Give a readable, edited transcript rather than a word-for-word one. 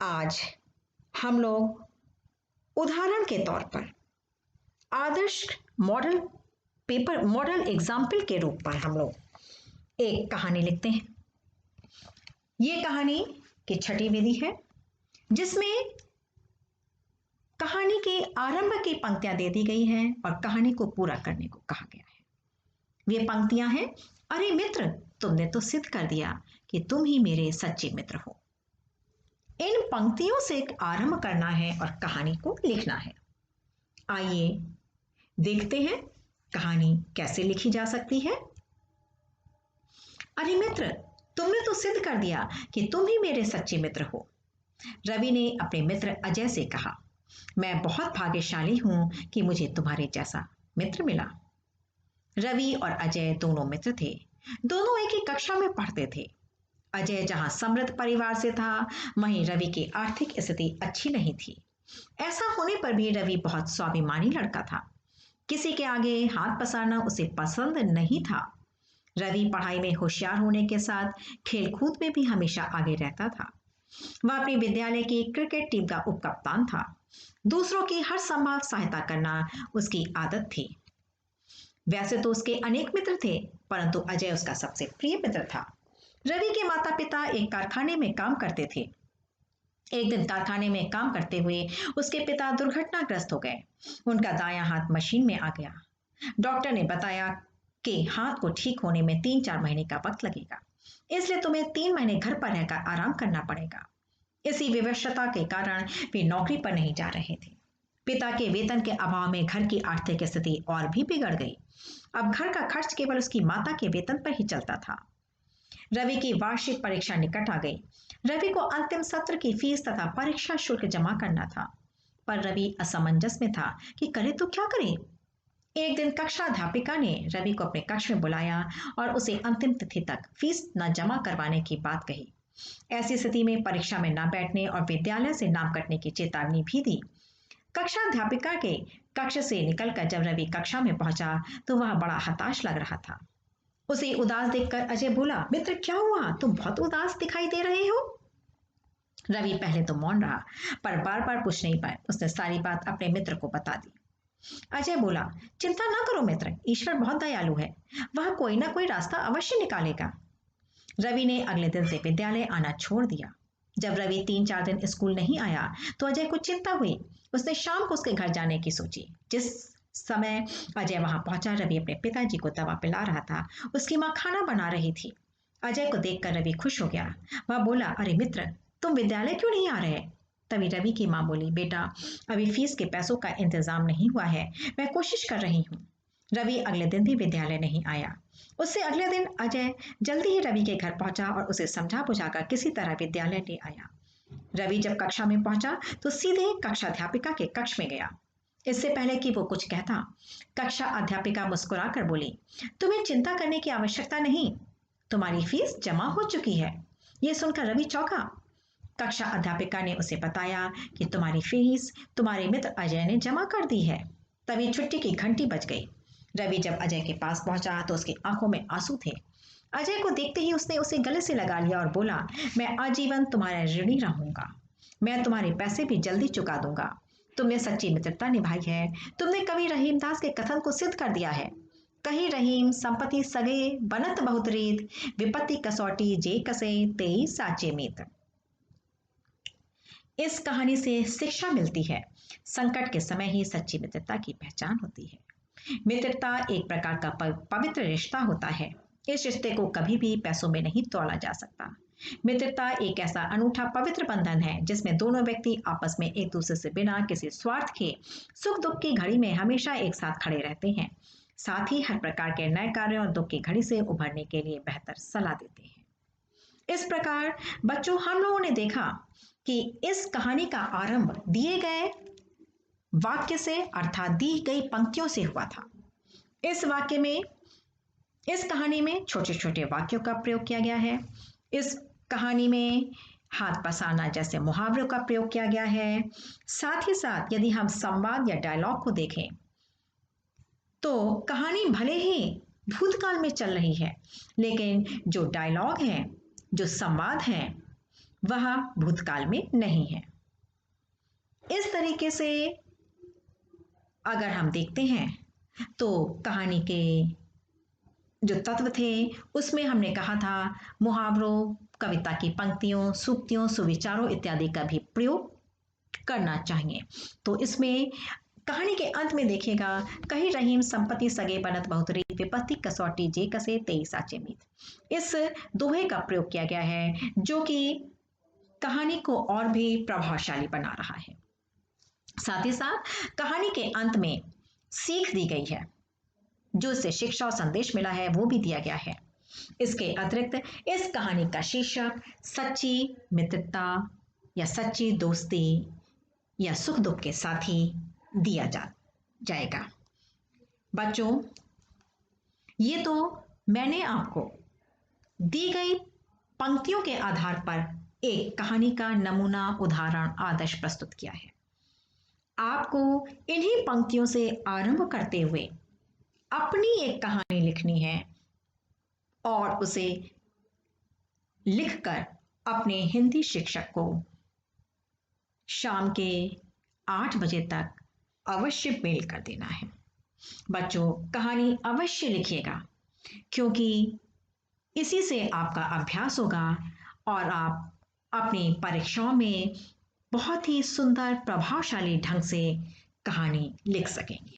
आज हम लोग उदाहरण के तौर पर आदर्श मॉडल मॉडल एग्जाम्पल के रूप में हम लोग एक कहानी लिखते हैं। ये कहानी की छठी विधि है जिसमें कहानी के आरंभ की पंक्तियां दे दी गई हैं और कहानी को पूरा करने को कहा गया है। वे पंक्तियां हैं, अरे मित्र, तुमने तो सिद्ध कर दिया कि तुम ही मेरे सच्चे मित्र हो। इन पंक्तियों से आरंभ करना है और कहानी को लिखना है। आइए देखते हैं कहानी कैसे लिखी जा सकती है। अरे मित्र, तुमने तो सिद्ध कर दिया कि तुम ही मेरे सच्चे मित्र हो। रवि ने अपने मित्र अजय से कहा, मैं बहुत भाग्यशाली हूं कि मुझे तुम्हारे जैसा मित्र मिला। रवि और अजय दोनों मित्र थे। दोनों एक ही कक्षा में पढ़ते थे। अजय जहां समृद्ध परिवार से था, वहीं रवि की आर्थिक स्थिति अच्छी नहीं थी। ऐसा होने पर भी रवि बहुत स्वाभिमानी लड़का था। किसी के आगे हाथ पसारना उसे पसंद नहीं था। रवि पढ़ाई में होशियार होने के साथ खेलकूद में भी हमेशा आगे रहता था। वह अपनी विद्यालय की क्रिकेट टीम का उपकप्तान था। दूसरों की हर संभव सहायता करना उसकी आदत थी। वैसे तो उसके अनेक मित्र थे, परंतु अजय उसका सबसे प्रिय मित्र था। रवि के माता पिता एक कारखाने में काम करते थे। एक दिन कारखाने में काम करते हुए उसके पिता दुर्घटनाग्रस्त हो गए। उनका दायां हाथ मशीन में आ गया। डॉक्टर ने बताया कि हाथ को ठीक होने में 3-4 महीने का वक्त लगेगा, इसलिए तुम्हें 3 महीने घर पर रहकर आराम करना पड़ेगा। इसी विवशता के कारण वे नौकरी पर नहीं जा रहे थे। पिता के वेतन के अभाव में घर की आर्थिक स्थिति और भी बिगड़ गई। अब घर का खर्च केवल उसकी माता के वेतन पर ही चलता था। रवि की वार्षिक परीक्षा निकट आ गई। रवि को अंतिम सत्र की फीस तथा परीक्षा शुल्क जमा करना था, पर रवि असमंजस में था कि करे तो क्या करे। एक दिन कक्षा अध्यापिका ने रवि को अपने कक्ष में बुलाया और उसे अंतिम तिथि तक फीस न जमा करवाने की बात कही। ऐसी स्थिति में परीक्षा में न बैठने और विद्यालय से नाम कटने की चेतावनी भी दी। कक्षा अध्यापिका के कक्ष से निकलकर जब रवि कक्षा में पहुंचा तो वह बड़ा हताश लग रहा था। उसे उदास देखकर अजय बोला, मित्र क्या हुआ, तुम बहुत उदास दिखाई दे रहे हो। रवि पहले तो मौन रहा, पर बार बार पूछ नहीं पाए। उसने सारी बात अपने मित्र को बता दी। अजय बोला, चिंता ना करो मित्र, ईश्वर बहुत दयालु है, वह कोई ना कोई रास्ता अवश्य निकालेगा। रवि ने अगले दिन से विद्यालय आना छोड़ दिया। जब रवि 3-4 दिन स्कूल नहीं आया तो अजय को चिंता हुई। उसने शाम को उसके घर जाने की सोची। जिस समय अजय वहां पहुंचा, रवि अपने पिताजी को दवा पिला रहा था। उसकी माँ खाना बना रही थी। अजय को देखकर रवि खुश हो गया। वह बोला, अरे मित्र, तुम विद्यालय क्यों नहीं आ रहे। तभी रवि की माँ बोली, बेटा, अभी फीस के पैसों का इंतजाम नहीं हुआ है, मैं कोशिश कर रही हूँ। रवि अगले दिन भी विद्यालय नहीं आया। उससे अगले दिन अजय जल्दी ही रवि के घर पहुंचा और उसे समझा बुझाकर किसी तरह विद्यालय ले आया। रवि जब कक्षा में पहुंचा तो सीधे कक्षा अध्यापिका के कक्ष में गया। इससे पहले कि वो कुछ कहता, कक्षा अध्यापिका मुस्कुराकर बोली, तुम्हें चिंता करने की आवश्यकता नहीं, तुम्हारी फीस जमा हो चुकी है। ये सुनकर रवि चौंका। कक्षा अध्यापिका ने उसे बताया कि तुम्हारी फीस तुम्हारे मित्र अजय ने जमा कर दी है। तभी छुट्टी की घंटी बज गई। रवि जब अजय के पास पहुंचा तो उसकी आंखों में आंसू थे। अजय को देखते ही उसने उसे गले से लगा लिया और बोला, मैं आजीवन तुम्हारा ऋणी रहूंगा, मैं तुम्हारे पैसे भी जल्दी चुका दूंगा। तुमने सच्ची मित्रता निभाई है। तुमने कवि रहीमदास के कथन को सिद्ध कर दिया है, कही रहीम संपत्ति सगे बनत बहुत रीत, विपत्ति कसौटी जे कसे तेई साचे मित्र। इस कहानी से शिक्षा मिलती है, संकट के समय ही सच्ची मित्रता की पहचान होती है। मित्रता एक प्रकार का पवित्र रिश्ता होता है। इस रिश्ते को कभी भी पैसों में नहीं तोला जा सकता। मित्रता एक ऐसा अनूठा पवित्र बंधन है जिसमें दोनों व्यक्ति आपस में एक दूसरे से बिना किसी स्वार्थ के सुख दुख की घड़ी में हमेशा एक साथ खड़े रहते हैं। साथ ही हर प्रकार के नए कार्यों और दुख की घड़ी से उभरने के लिए बेहतर सलाह देते हैं। इस प्रकार बच्चों, हम लोगों ने देखा कि इस कहानी का आरंभ दिए गए वाक्य से अर्थात दी गई पंक्तियों से हुआ था। इस कहानी में छोटे छोटे वाक्यों का प्रयोग किया गया है। इस कहानी में हाथ पसारना जैसे मुहावरों का प्रयोग किया गया है। साथ ही साथ यदि हम संवाद या डायलॉग को देखें तो कहानी भले ही भूतकाल में चल रही है, लेकिन जो डायलॉग है, जो संवाद है, वह भूतकाल में नहीं है। इस तरीके से अगर हम देखते हैं तो कहानी के जो तत्व थे उसमें हमने कहा था मुहावरों, कविता की पंक्तियों, सूक्तियों, सुविचारों इत्यादि का भी प्रयोग करना चाहिए। तो इसमें कहानी के अंत में देखिएगा, कही रहीम संपत्ति सगे बनत बहुतरी विपत्ति कसौटी जे कसे तेई साचे मीत। इस दोहे का प्रयोग किया गया है जो कि कहानी को और भी प्रभावशाली बना रहा है। साथ ही साथ कहानी के अंत में सीख दी गई है, जो इससे शिक्षा और संदेश मिला है वो भी दिया गया है। इसके अतिरिक्त इस कहानी का शीर्षक सच्ची मित्रता या सच्ची दोस्ती या सुख दुख के साथी दिया जाएगा। बच्चों, ये तो मैंने आपको दी गई पंक्तियों के आधार पर एक कहानी का नमूना, उदाहरण, आदर्श प्रस्तुत किया है। आपको इन्हीं पंक्तियों से आरंभ करते हुए अपनी एक कहानी लिखनी है और उसे लिखकर अपने हिंदी शिक्षक को शाम के 8 बजे तक अवश्य मेल कर देना है। बच्चों, कहानी अवश्य लिखिएगा, क्योंकि इसी से आपका अभ्यास होगा और आप अपनी परीक्षाओं में बहुत ही सुंदर, प्रभावशाली ढंग से कहानी लिख सकेंगे।